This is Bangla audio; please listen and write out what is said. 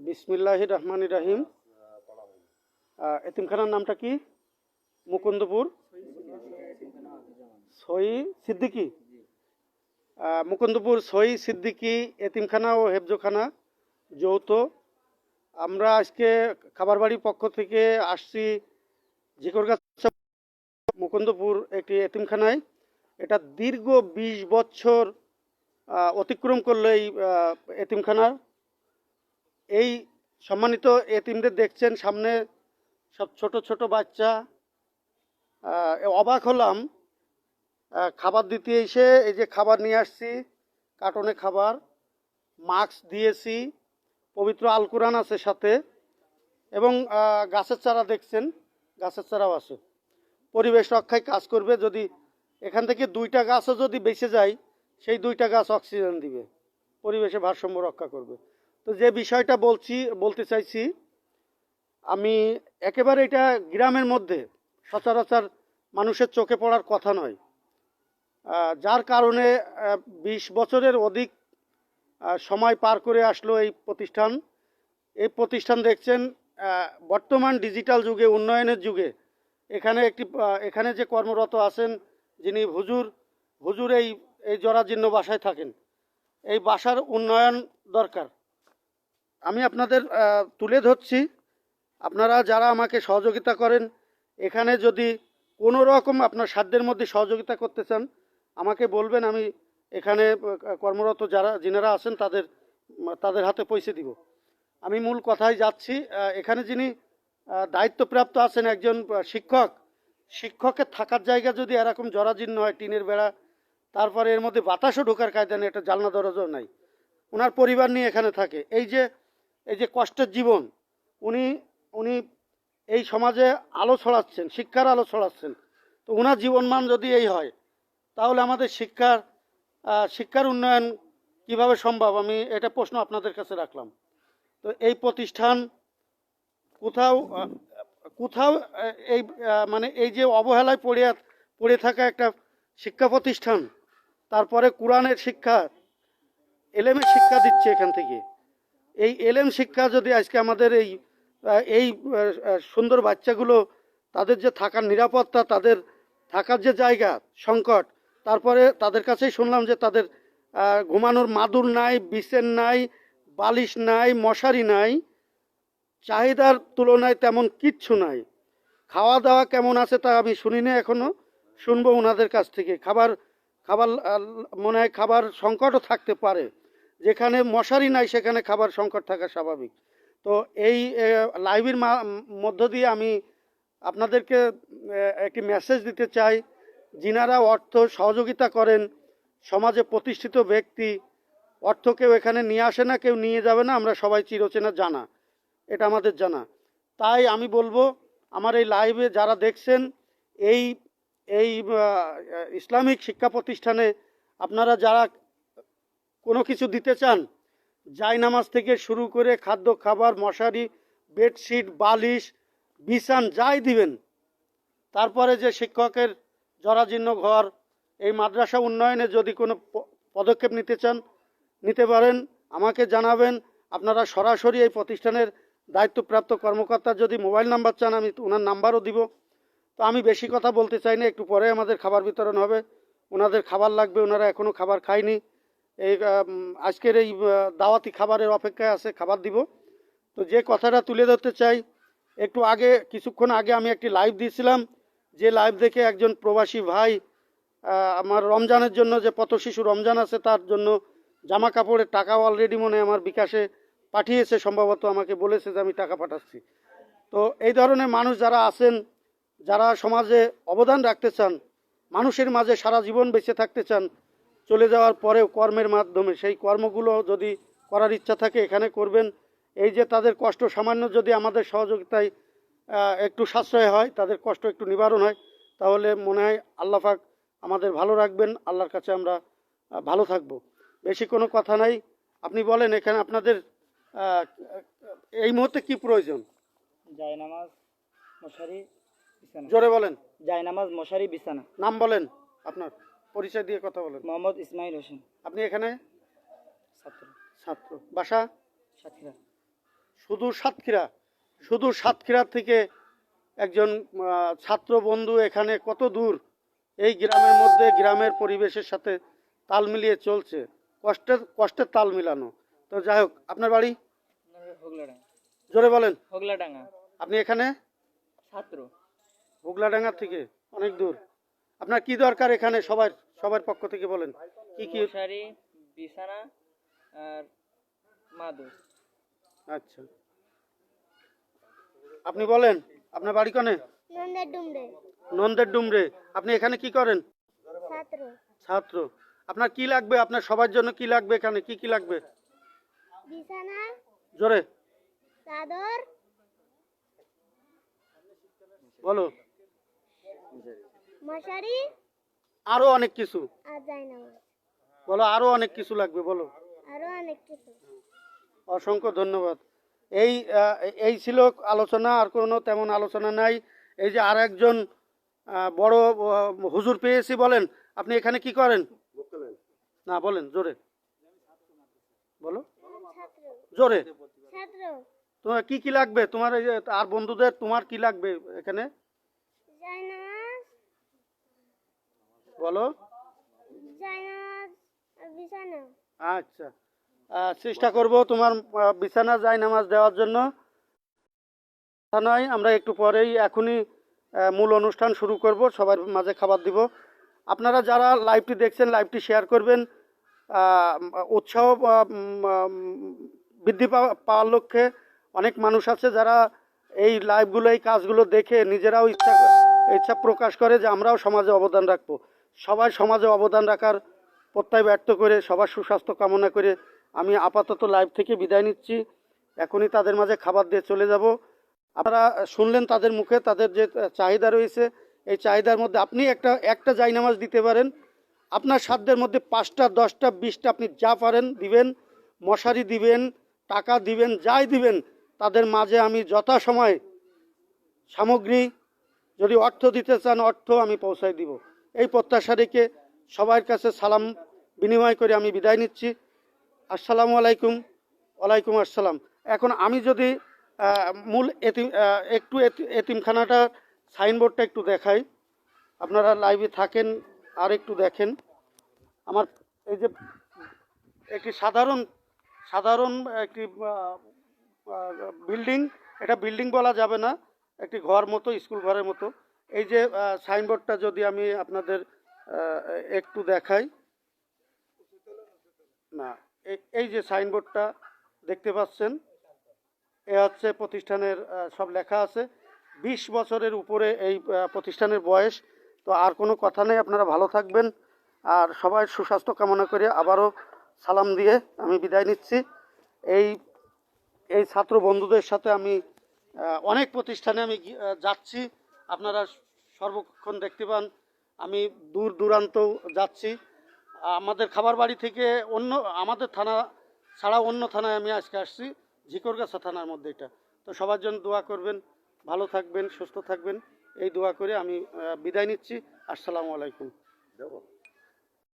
বিসমিল্লাহির রহমানির রহিম। এতিমখানার নামটা কি? মুকুন্দপুর সই সিদ্দিকী। মুকুন্দপুর সই সিদ্দিকী এতিমখানা ও হেফজোখানা যৌথ। আমরা আজকে খাবার বাড়ির পক্ষ থেকে আসছি ঝিকরগাছা মুকুন্দপুর একটি এতিমখানায়। এটা দীর্ঘ 20 বছর অতিক্রম করলো এই এতিমখানার। এই সম্মানিত এতিমদের দেখছেন সামনে, সব ছোট ছোট বাচ্চা। অবাক হলাম খাবার দিতে এসে। এই যে খাবার নিয়ে আসছি, কার্টনে খাবার, মাস্ক দিয়েছি, পবিত্র আল কোরআন আছে সাথে, এবং গাছের চারা দেখছেন, গাছের চারাও আছে। পরিবেশ রক্ষায় কাজ করবে। যদি এখান থেকে 2টা গাছও যদি বেঁচে যায়, সেই 2টা গাছ অক্সিজেন দিবে, পরিবেশে ভারসাম্য রক্ষা করবে। তো যে বিষয়টা বলতে চাইছি, আমি একেবারে এটা গ্রামের মধ্যে সচরাচর মানুষের চোখে পড়ার কথা নয়, যার কারণে 20 বছরের অধিক সময় পার করে আসলো এই প্রতিষ্ঠান। এই প্রতিষ্ঠান দেখছেন বর্তমান ডিজিটাল যুগে, উন্নয়নের যুগে এখানে যে কর্মরত আছেন, যিনি হুজুর এই জরাজীর্ণ বাসায় থাকেন। এই বাসার উন্নয়ন দরকার। আমি আপনাদের তুলে ধরছি। আপনারা যারা আমাকে সহযোগিতা করেন, এখানে যদি কোনো রকম আপনার সাধ্যের মধ্যে সহযোগিতা করতে চান, আমাকে বলবেন। আমি এখানে কর্মরত যিনারা আছেন তাদের হাতে পৌঁছে দিব। আমি মূল কথায় যাচ্ছি। এখানে যিনি দায়িত্বপ্রাপ্ত আছেন, একজন শিক্ষকের থাকার জায়গা যদি এরকম জরাজীর্ণ হয়, টিনের বেড়া, তারপরে এর মধ্যে বাতাসও ঢোকার কায়দা নেই, একটা জানলা দরজাও নাই, ওনার পরিবার নিয়ে এখানে থাকে। এই যে কষ্টের জীবন, উনি উনি এই সমাজে আলো ছড়াচ্ছেন, শিক্ষার আলো ছড়াচ্ছেন। তো ওনার জীবনমান যদি এই হয়, তাহলে আমাদের শিক্ষার উন্নয়ন কিভাবে সম্ভব? আমি এটা প্রশ্ন আপনাদের কাছে রাখলাম। তো এই প্রতিষ্ঠান কোথাও কোথাও এই মানে এই যে অবহেলায় পড়ে থাকা একটা শিক্ষা প্রতিষ্ঠান, তারপরে কোরআনের শিক্ষা, এলেমের শিক্ষা দিচ্ছে এখান থেকে। এই এলেম শিক্ষা যদি আজকে আমাদের এই সুন্দর বাচ্চাগুলো, তাদের যে থাকার নিরাপত্তা, তাদের থাকার যে জায়গা সংকট, তারপরে তাদের কাছেই শুনলাম যে তাদের ঘুমানোর মাদুর নাই, বিছান নাই, বালিশ নাই, মশারি নাই, চাহিদার তুলনায় তেমন কিচ্ছু নাই। খাওয়া দাওয়া কেমন আছে তা আমি শুনিনি এখনো, শুনবো ওনাদের কাছ থেকে। খাবার খাবার মনে হয় খাবার সংকটও থাকতে পারে। যেখানে মশারি নাই সেখানে খাবার সংকট থাকা স্বাভাবিক। তো এই লাইভের মধ্য দিয়ে আমি আপনাদেরকে একটি মেসেজ দিতে চাই। যিনারা অর্থ সহযোগিতা করেন, সমাজে প্রতিষ্ঠিত ব্যক্তি, অর্থ কেউ এখানে নিয়ে আসে না, কেউ নিয়ে যাবে না, আমরা সবাই চিরচেনা জানা, এটা আমাদের জানা। তাই আমি বলবো, আমার এই লাইভে যারা দেখছেন, এই এই ইসলামিক শিক্ষা প্রতিষ্ঠানে আপনারা যারা কোনো কিছু দিতে চান, জায়নামাজ থেকে শুরু করে খাদ্য খাবার, মশারি, বেডশিট, বালিশ, বিছান, যাই দিবেন। তারপরে যে শিক্ষকের জরাজীর্ণ ঘর, এই মাদ্রাসা উন্নয়নে যদি কোনো পদক্ষেপ নিতে চান, নিতে পারেন, আমাকে জানাবেন। আপনারা সরাসরি এই প্রতিষ্ঠানের দায়িত্বপ্রাপ্ত কর্মকর্তা যদি মোবাইল নাম্বার চান, আমি ওনার নাম্বারও দিব। তো আমি বেশি কথা বলতে চাই না, একটু পরে আমাদের খাবার বিতরণ হবে, ওনাদের খাবার লাগবে, ওনারা এখনও খাবার খায়নি। এই আজকের এই দাওয়াতি খাবারের অপেক্ষায় আছে, খাবার দিব। তো যে কথাটা তুলে ধরতে চাই, কিছুক্ষণ আগে আমি একটি লাইভ দিয়েছিলাম, যে লাইভ দেখে একজন প্রবাসী ভাই আমার রমজানের জন্য, যে পথ শিশু রমজান আছে, তার জন্য জামা কাপড়ের টাকা অলরেডি মনে আমার বিকাশে পাঠিয়েছে, সম্ভবত আমাকে বলেছে যে আমি টাকা পাঠাচ্ছি। তো এই ধরনের মানুষ যারা আছেন, যারা সমাজে অবদান রাখতে চান, মানুষের মাঝে সারা জীবন বেঁচে থাকতে চান, চলে যাওয়ার পরেও কর্মের মাধ্যমে, সেই কর্মগুলো যদি করার ইচ্ছা থাকে এখানে করবেন। এই যে তাদের কষ্ট সামান্য যদি আমাদের সহযোগিতায় একটু সাশ্রয় হয়, তাদের কষ্ট একটু নিবারণ হয়, তাহলে মনে হয় আল্লাহ পাক আমাদের ভালো রাখবেন, আল্লাহর কাছে আমরা ভালো থাকব। বেশি কোনো কথা নাই। আপনি বলেন, এখানে আপনাদের এই মুহূর্তে কি প্রয়োজন? জায়নামাজ, মশারি, বিছানা। জোরে বলেন। জায়নামাজ, মশারি, বিছানা। নাম বলেন, আপনার পরিচয় দিয়ে কথা বলেন। মোহাম্মদ ইসমাইল হোসেন। আপনি এখানে ছাত্র। ছাত্র। বাসা? সাথীরা। শুধু সাতক্ষীরা থেকে একজন ছাত্র বন্ধু এখানে কত দূর এই গ্রামের মধ্যে গ্রামের পরিবেশের সাথে তাল মিলিয়ে চলছে, কষ্টের তাল মিলানো। তো যাই হোক, আপনার বাড়ি হোগলাডাঙ্গা। জোরে বলেন। হোগলাডাঙ্গা। আপনি এখানে ছাত্র। হুগলাডাঙ্গা থেকে অনেক দূর। আপনার কি দরকার এখানে? সবার পক্ষ থেকে বলেন কি কি। মশারি, বিছানা আর মাদুর। আচ্ছা, আপনি বলেন আপনার বাড়ি কোনে? নন্দের ডুমরে। আপনি এখানে কি করেন? ছাত্র। আপনার কি লাগবে? আপনার সবার জন্য কি লাগবে? এখানে কি কি লাগবে? বিছানা, জোরে চাদর, বলো। মশারি আরো অনেক কিছু আর জায়নামাজ। বলো, আরো অনেক কিছু লাগবে বলো। আরো অনেক কিছু। অসংখ্য ধন্যবাদ। এই ছিল আলোচনা, আর কোনো তেমন আলোচনা নাই। এই যে আর একজন বড় হুজুর পেয়েছি, বলেন আপনি এখানে কি করেন? না, বলেন জোরে বলো, ছাত্র। জোরে। ছাত্র। তোমার কি কি লাগবে? তোমার এই যে আর বন্ধুদের তোমার কি লাগবে এখানে জায়নামাজ, বলো। জায়নামাজ আর বিছানা। আচ্ছা, চেষ্টা করব তোমার বিছানা যায় নামাজ দেওয়ার জন্য। তা নয়, আমরা একটু পরেই এখনই মূল অনুষ্ঠান শুরু করব, সবার মাঝে খাবার দিব। আপনারা যারা লাইভটি দেখছেন লাইভটি শেয়ার করবেন। উৎসাহ বৃদ্ধি পাওয়ার লক্ষ্যে অনেক মানুষ আছে যারা এই লাইভগুলো, এই কাজগুলো দেখে নিজেরাও ইচ্ছা প্রকাশ করে যে আমরাও সমাজে অবদান রাখবো। সবাই সমাজে অবদান রাখার প্রত্যয় ব্যর্থ করে সবার সুস্বাস্থ্য কামনা করে আমি আপাতত লাইভ থেকে বিদায় নিচ্ছি। এখনই তাদের মাঝে খাবার দিয়ে চলে যাব। আপনারা শুনলেন তাদের মুখে তাদের যে চাহিদা রয়েছে, এই চাহিদার মধ্যে আপনি একটা জায়নামাজ দিতে পারেন। আপনার সাধ্যের মধ্যে 5টা 10টা 20টা আপনি যা পারেন দিবেন। মশারি দিবেন, টাকা দিবেন, যাই দিবেন তাদের মাঝে আমি যথাসময় সামগ্রী, যদি অর্থ দিতে চান অর্থ আমি পৌঁছায় দিব। এই প্রত্যাশা রেখে সবার কাছে সালাম বিনিময় করে আমি বিদায় নিচ্ছি। আসসালামু আলাইকুম। ওয়ালাইকুম আসসালাম। এখন আমি যদি মূল এতিমখানাটার সাইনবোর্ডটা একটু দেখাই, আপনারা লাইভে থাকেন আর একটু দেখেন। আমার এই যে একটি সাধারণ একটি বিল্ডিং, এটা বিল্ডিং বলা যাবে না, একটি ঘর মতো, স্কুল ঘরের মতো। এই যে সাইনবোর্ডটা যদি আমি আপনাদের একটু দেখাই, না, এই যে সাইনবোর্ডটা দেখতে পাচ্ছেন, এ হচ্ছে প্রতিষ্ঠানের সব লেখা আছে। 20 বছরের উপরে এই প্রতিষ্ঠানের বয়স। তো আর কোনো কথা নেই, আপনারা ভালো থাকবেন আর সবাই সুস্বাস্থ্য কামনা করে আবারও সালাম দিয়ে আমি বিদায় নিচ্ছি। এই ছাত্র বন্ধুদের সাথে আমি অনেক প্রতিষ্ঠানে আমি যাচ্ছি, আপনারা সর্বক্ষণ দেখতে পান। আমি দূর দূরান্ত যাচ্ছি। আমাদের খাবার বাড়ি থেকে আমাদের থানা ছাড়া অন্য থানায় আমি আজকে আসছি, ঝিকরগাছা থানার মধ্যে এটা। তো সবার জন্য দোয়া করবেন, ভালো থাকবেন, সুস্থ থাকবেন, এই দোয়া করে আমি বিদায় নিচ্ছি। আসসালামু আলাইকুম।